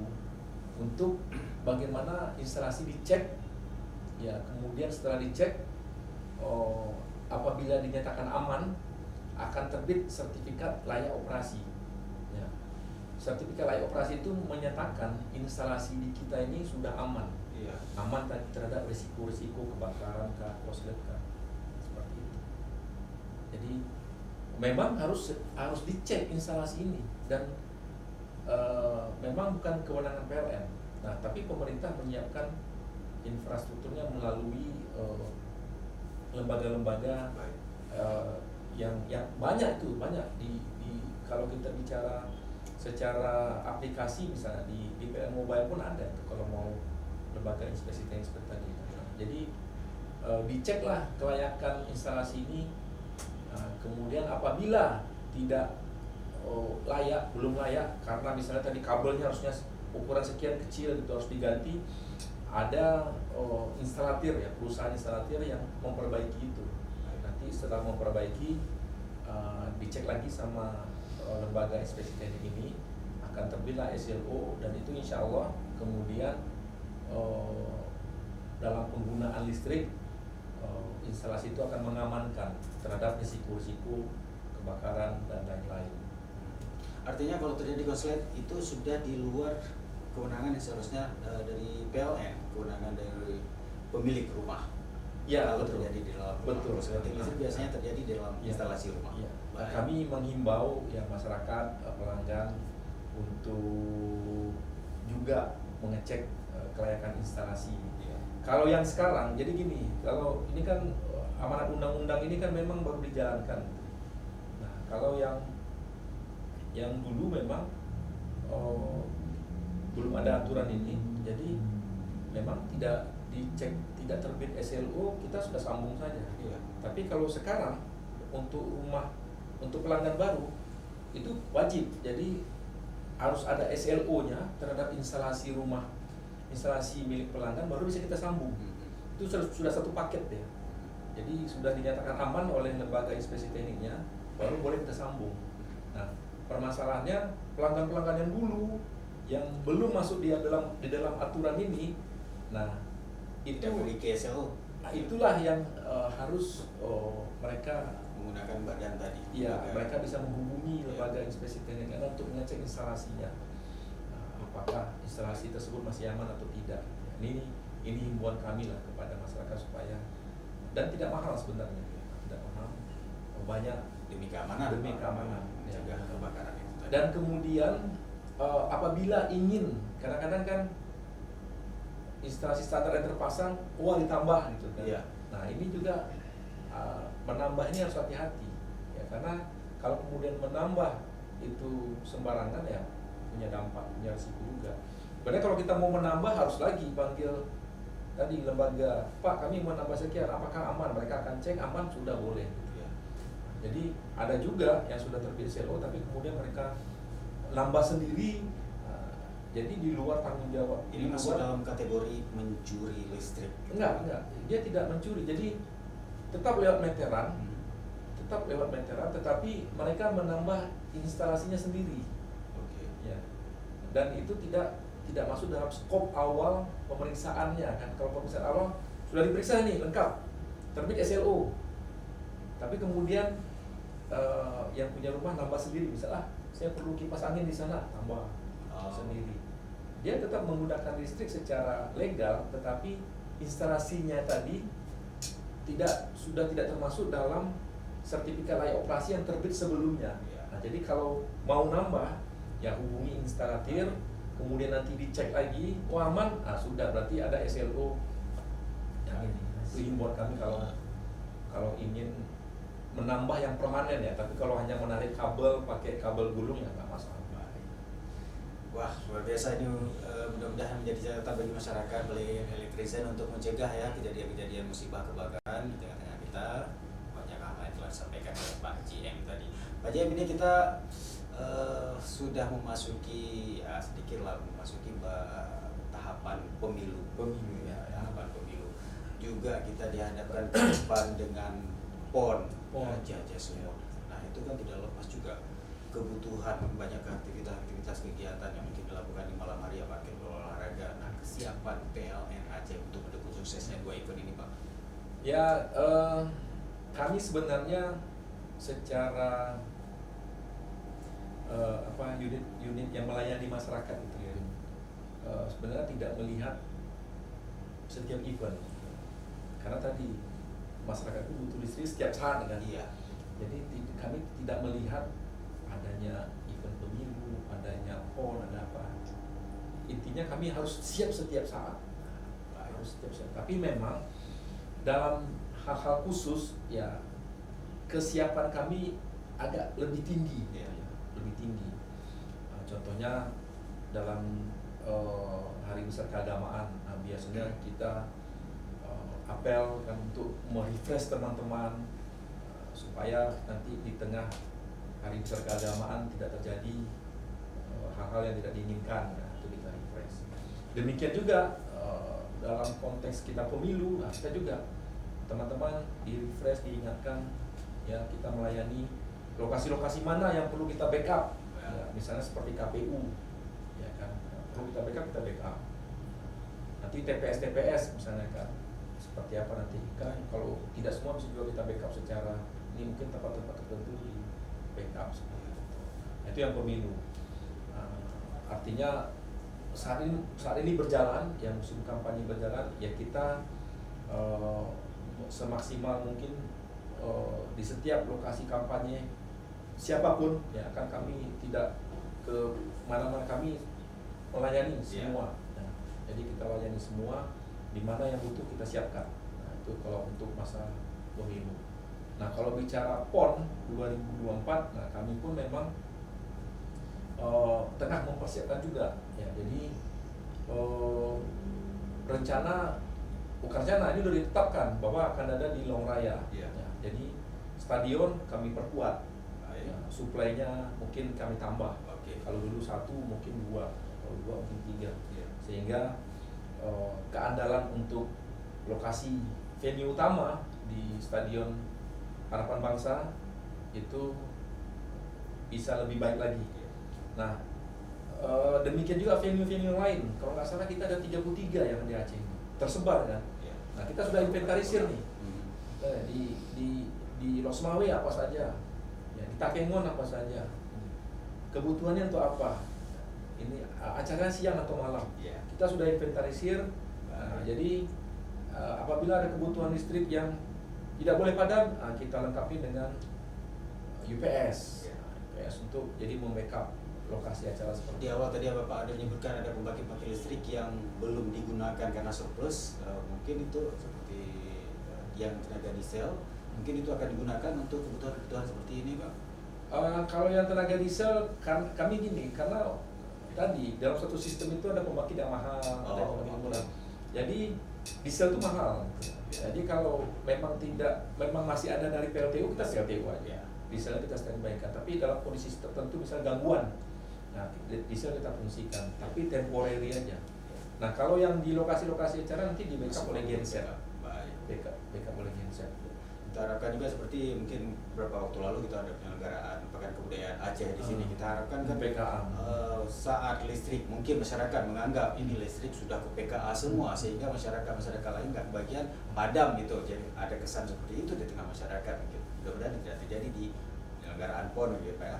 untuk bagaimana instalasi dicek. Ya, kemudian setelah dicek, apabila dinyatakan aman, akan terbit sertifikat layak operasi. Ya. Sertifikat layak operasi itu menyatakan instalasi di kita ini sudah aman. Iya. Aman terhadap risiko-risiko kebakaran, korslet, seperti itu. Jadi memang harus dicek instalasi ini, dan memang bukan kewenangan PLN. Nah, tapi pemerintah menyiapkan infrastrukturnya melalui lembaga-lembaga yang banyak di kalau kita bicara secara aplikasi, misalnya di PLN Mobile pun ada itu kalau mau lembaga inspeksi teknik seperti tadi. Jadi diceklah kelayakan instalasi ini. Kemudian apabila tidak belum layak karena misalnya tadi kabelnya harusnya ukuran sekian kecil, itu harus diganti, ada instalatir, ya, perusahaan instalatir yang memperbaiki itu. Nanti setelah memperbaiki, dicek lagi sama lembaga inspeksi teknik ini, akan terbitlah SLO, dan itu insya Allah kemudian dalam penggunaan listrik, instalasi itu akan mengamankan terhadap risiko-risiko kebakaran dan lain-lain. Artinya kalau terjadi konslet itu sudah di luar kewenangan yang seharusnya dari PLN, kewenangan dari pemilik rumah. Ya, kalau betul. terjadi di dalam rumah. Betul. Konsleting listrik biasanya terjadi di dalam Ya. instalasi rumah. Ya. Baik. Kami menghimbau ya masyarakat, pelanggan untuk juga mengecek kelayakan instalasi. Ya. Kalau yang sekarang, jadi gini, kalau ini kan amanat undang-undang ini kan memang baru dijalankan. Nah, kalau yang dulu memang belum ada aturan ini, jadi memang tidak dicek, tidak terbit SLO, kita sudah sambung saja. Iya. Tapi kalau sekarang untuk pelanggan baru itu wajib, jadi harus ada SLO-nya terhadap instalasi rumah, instalasi milik pelanggan, baru bisa kita sambung. Itu sudah satu paket ya. Jadi sudah dinyatakan aman oleh lembaga inspeksi tekniknya, baru boleh kita sambung. Nah, permasalahannya pelanggan-pelanggan yang dulu yang belum masuk di dalam aturan ini, nah itu memiliki SLO. itulah yang harus mereka Menggunakan badan tadi. ya, mereka bisa menghubungi lembaga inspeksi teknik untuk mengecek instalasinya, apakah instalasi tersebut masih aman atau tidak. Ini himbauan kami lah kepada masyarakat supaya, dan tidak mahal sebenarnya, tidak mahal, banyak demi keamanan. Mencegah kebakaran itu tadi. Dan kemudian apabila ingin, kadang-kadang kan instalasi standar yang terpasang, ditambah gitu kan. Iya. Nah, ini juga menambah ini harus hati-hati ya, karena kalau kemudian menambah itu sembarangan ya punya dampak, punya risiko juga. Sebenarnya kalau kita mau menambah harus lagi panggil tadi lembaga, Pak kami mau nambah sekian, apakah aman? Mereka akan cek, aman, sudah boleh. Iya. Jadi ada juga yang sudah terbit SLO tapi kemudian mereka nambah sendiri, jadi di luar tanggung jawab. Ini masuk dalam kategori mencuri listrik. Enggak, dia tidak mencuri. Jadi tetap lewat meteran, tetapi mereka menambah instalasinya sendiri. Oke. Ya. Dan itu tidak masuk dalam skop awal pemeriksaannya kan. Kalau pemeriksaan awal sudah diperiksa nih lengkap, terbit SLO. Tapi kemudian yang punya rumah nambah sendiri, misalnya saya perlu kipas angin di sana, tambah sendiri. Dia tetap menggunakan listrik secara legal, tetapi instalasinya tadi sudah tidak termasuk dalam sertifikat layak operasi yang terbit sebelumnya. Nah, jadi kalau mau nambah, ya hubungi instalatir, kemudian nanti dicek lagi, oh aman, sudah berarti ada SLO yang ini. Itu himbauan kami kalau ingin menambah yang permanen ya, tapi kalau hanya menarik kabel pakai kabel gulung ya nggak masalah. Wah, luar biasa ini, mudah-mudahan menjadi catatan bagi masyarakat beli elektrisian untuk mencegah ya kejadian-kejadian musibah kebakaran di tengah-tengah kita. Banyak hal yang telah disampaikan oleh Pak JM tadi. Pak JM, ini kita sudah memasuki tahapan pemilu ya, tahapan pemilu. Juga kita dihadapkan ke depan dengan PON. Aja semua. Nah, itu kan tidak lepas juga kebutuhan banyak aktivitas kegiatan yang mungkin dilakukan di malam hari, apalagi berolahraga. Nah, kesiapan PLN Aceh untuk mendukung suksesnya 2 event ini, Pak? Ya, kami sebenarnya secara unit yang melayani masyarakat itu ya, sebenarnya tidak melihat setiap event, karena tadi masyarakat itu butuh listrik setiap saat kan. Iya. Jadi kami tidak melihat adanya event pemilu, adanya PON, ada apa. Intinya kami harus siap setiap saat. Tapi memang dalam hal-hal khusus ya kesiapan kami agak lebih tinggi, lebih tinggi. Contohnya dalam hari besar keagamaan, biasanya kita apel kan untuk merefresh teman-teman supaya nanti di tengah hari besar keagamaan tidak terjadi hal-hal yang tidak diinginkan, itu kita refresh. Demikian juga dalam konteks kita pemilu, kita juga teman-teman di refresh, diingatkan ya, kita melayani lokasi-lokasi mana yang perlu kita backup, ya, misalnya seperti KPU, ya kan, perlu kita backup. Nanti TPS misalnya kan, seperti apa nanti kan, kalau tidak semua bisa juga kita backup secara ini, mungkin tempat-tempat tertentu di backup seperti itu. Nah, itu yang pemilu. Artinya saat ini berjalan, ya musim kampanye berjalan, ya kita semaksimal mungkin di setiap lokasi kampanye siapapun ya kan, kami tidak ke mana-mana, kami melayani semua. Nah, jadi kita layani semua, di mana yang butuh kita siapkan. Nah, itu kalau untuk masa pemilu. Nah, kalau bicara PON 2024, nah kami pun memang tengah mempersiapkan juga ya. Jadi bukan rencana, ini sudah ditetapkan bahwa akan ada di Long Raya. Ya, jadi stadion kami perkuat, ya, suplainya mungkin kami tambah. Kalau dulu 1 mungkin 2, kalau 2 mungkin 3, sehingga keandalan untuk lokasi venue utama di Stadion Harapan Bangsa itu bisa lebih baik lagi. Nah, demikian juga venue-venue lain. Kalau nggak salah kita ada 33 yang di Aceh tersebar kan. Nah, kita sudah inventarisir nih. Di Losmawe apa saja, ya, di Takengon apa saja, kebutuhannya untuk apa. Ini acara siang atau malam. Kita sudah inventarisir. Nah, jadi apabila ada kebutuhan listrik yang tidak boleh padam, kita lengkapi dengan UPS. UPS untuk jadi membackup lokasi acara seperti di awal tadi Bapak ada menyebutkan ada pembangkit listrik yang belum digunakan karena surplus, mungkin itu seperti yang tenaga diesel, mungkin itu akan digunakan untuk kebutuhan seperti ini, Pak? Kalau yang tenaga diesel, kami gini, karena tadi dalam satu sistem itu ada pembangkit yang mahal, ada yang lebih murah. Jadi diesel itu mahal. Jadi kalau memang masih ada dari PLTU, kita PLTU aja. Dieselnya kita standby-kan. Tapi dalam kondisi tertentu, misalnya gangguan, nah diesel kita fungsikan, tapi temporary aja. Nah, kalau yang di lokasi-lokasi acara nanti di backup oleh genset. Backup oleh genset. Kita harapkan juga seperti mungkin beberapa waktu lalu kita ada penyelenggaraan Pekan Kebudayaan Aceh di sini. Kita harapkan kan PKA. Saat listrik, mungkin masyarakat menganggap ini listrik sudah ke PKA semua, sehingga masyarakat lain nggak kebagian padam gitu. Jadi ada kesan seperti itu di tengah masyarakat. Mungkin mudah-mudahan tidak terjadi di penyelenggaraan PON gitu, Pak ya.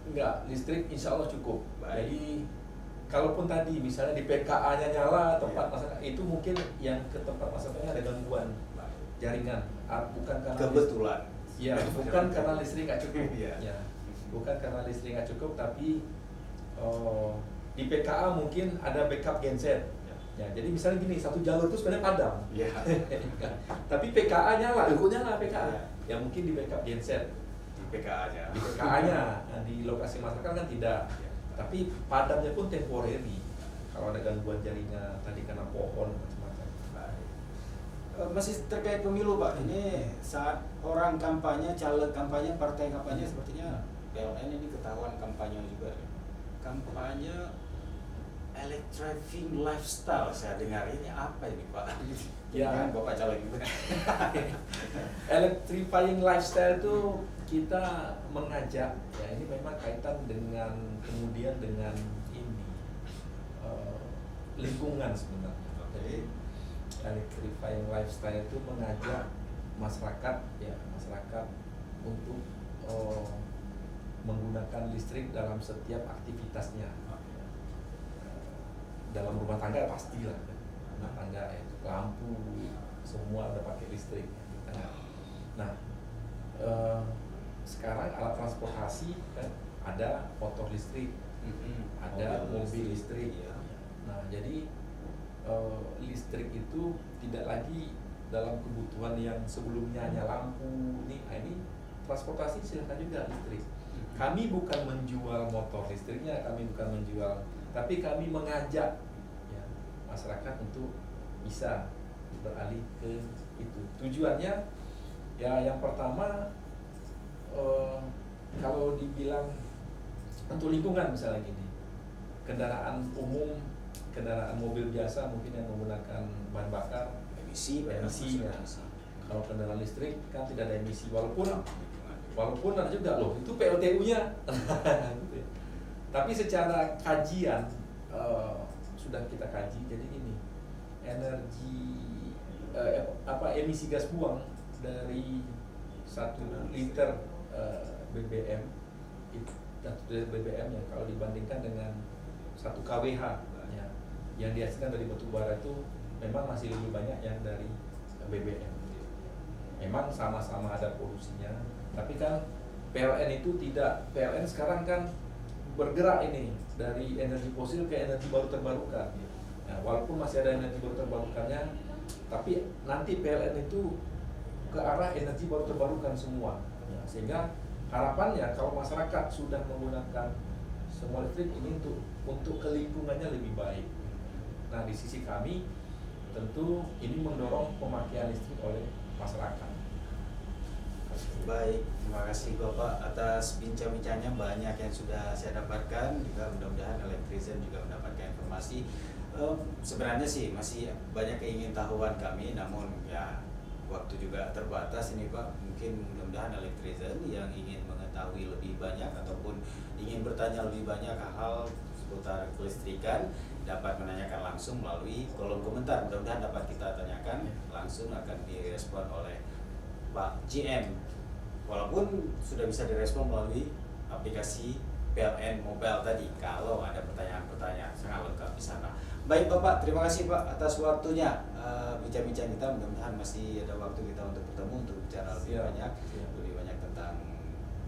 Enggak, listrik insya Allah cukup. Jadi kalaupun tadi misalnya di PKA-nya nyala tempat masyarakat, itu mungkin yang ke tempat masyarakatnya ada gangguan jaringan, bukan karena kebetulan. Ya, bukan karena listrik nggak cukup. Ya. Ya, bukan karena listrik nggak cukup, tapi Di PKA mungkin ada backup genset. Ya, jadi misalnya gini, satu jalur itu sebenarnya padam. Iya. Tapi PKA nyala, nyala PKA. Iya. Ya mungkin di backup genset. Di PKA-nya. Di PKA-nya, nah, di lokasi masyarakat kan tidak. Iya. Tapi padamnya pun temporary. Kalau ada gangguan jaringan tadi karena pohon macam-macam. Baik. Masih terkait pemilu Pak, ini saat orang kampanye, caleg kampanye, partai kampanye sepertinya PLN ini ketahuan kampanye juga. Kampanye electrifying lifestyle, saya dengar ini apa ini Pak? Ya. Kan Bapak caleg juga. Electrifying lifestyle itu kita mengajak, ya ini memang kaitan dengan kemudian dengan ini lingkungan sebenarnya. Jadi electrifying lifestyle itu mengajak masyarakat, ya masyarakat untuk menggunakan listrik dalam setiap aktivitasnya. Dalam rumah tangga pastilah, rumah tangga itu lampu semua udah pakai listrik. Nah, sekarang alat transportasi kan ada motor listrik, ada mobil listrik. Ya. Nah, jadi listrik itu tidak lagi dalam kebutuhan yang sebelumnya hanya lampu. Ini transportasi silakan juga listrik. Kami bukan menjual motor listriknya, kami bukan menjual, tapi kami mengajak ya, masyarakat untuk bisa beralih ke itu. Tujuannya ya yang pertama kalau dibilang untuk lingkungan misalnya gini, kendaraan umum, kendaraan mobil biasa mungkin yang menggunakan bahan bakar emisi. Kalau kendaraan listrik kan tidak ada emisi, walaupun ada juga loh itu PLTU-nya. Tapi secara kajian sudah kita kaji, jadi ini energi emisi gas buang dari 1 liter BBM yang kalau dibandingkan dengan 1 kWh ya, yang dihasilkan dari batu bara itu memang masih lebih banyak yang dari BBM. Memang sama-sama ada polusinya, tapi kan PLN itu tidak. PLN sekarang kan bergerak ini dari energi fosil ke energi baru terbarukan. Nah, walaupun masih ada energi baru terbarukannya, tapi nanti PLN itu ke arah energi baru terbarukan semua. Ya, sehingga harapannya kalau masyarakat sudah menggunakan semua listrik ini untuk ke lingkungannya lebih baik. Nah, di sisi kami tentu ini mendorong pemakaian listrik oleh masyarakat. Baik, terima kasih Bapak atas bincang-bincangnya, banyak yang sudah saya dapatkan, juga mudah-mudahan Elektrizen juga mendapatkan informasi. Sebenarnya sih masih banyak keingintahuan kami, namun ya waktu juga terbatas ini Pak. Mungkin mudah-mudahan Elektrizen yang ingin mengetahui lebih banyak ataupun ingin bertanya lebih banyak hal-hal seputar kelistrikan dapat menanyakan langsung melalui kolom komentar. Mudah-mudahan dapat kita tanyakan langsung, akan direspon oleh Pak GM. Walaupun sudah bisa direspon melalui aplikasi PLN Mobile tadi, kalau ada pertanyaan-pertanyaan sangat lengkap di sana. Baik Bapak, terima kasih Pak atas waktunya. Bincang-bincang kita, mudah-mudahan masih ada waktu kita untuk bertemu untuk bicara lebih banyak tentang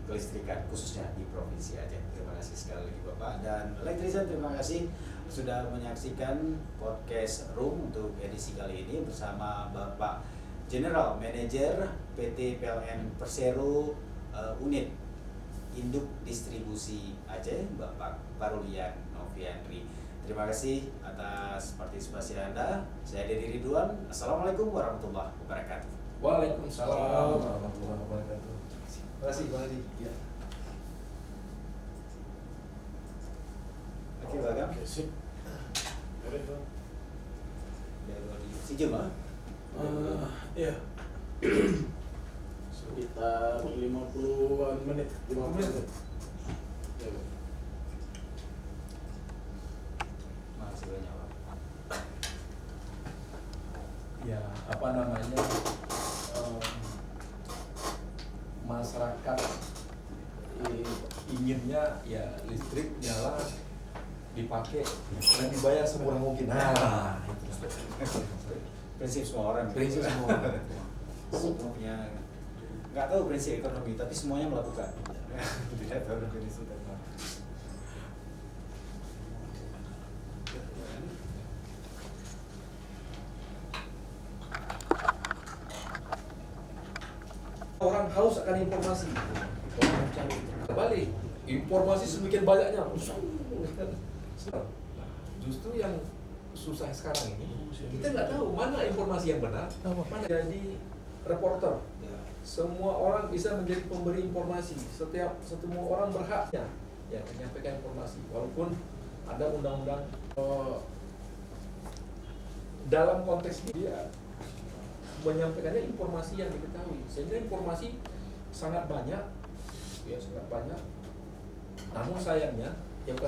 kelistrikan khususnya di Provinsi Aceh. Terima kasih sekali lagi Bapak, dan Elektrizen terima kasih sudah menyaksikan podcast Room untuk edisi kali ini bersama Bapak General Manager PT PLN Persero Unit Induk Distribusi Aceh, Bapak Parulian Noviandri. Terima kasih atas partisipasi Anda. Saya Dedi Ridwan. Assalamualaikum warahmatullahi wabarakatuh. Waalaikumsalam warahmatullahi wabarakatuh. Terima kasih. Ya. Oke, Bagam. Sip. Si Jema. Ya. Sekitar 50-an menit. 50 menit. Ya, Pak. Masih banyak Pak. Ya, apa namanya, masyarakat inginnya ya listrik nyala, dipakai dan dibayar semurah mungkin. Nah, itu Prinsip semua orang. prinsip semua. Semua punya, nggak tahu prinsip ekonomi, tapi semuanya melakukan. Tidak tahu prinsip ekonomi. Orang haus akan informasi. Orang mencari. Balik, informasi sedemikian banyaknya. Nah, justru yang susah sekarang ini, kita nggak tahu mana informasi yang benar, mana jadi reporter. Semua orang bisa menjadi pemberi informasi. Semua orang berhaknya ya menyampaikan informasi. Walaupun ada undang-undang dalam konteks dia menyampaikannya informasi yang diketahui, sehingga informasi sangat banyak, ya sangat banyak. Namun sayangnya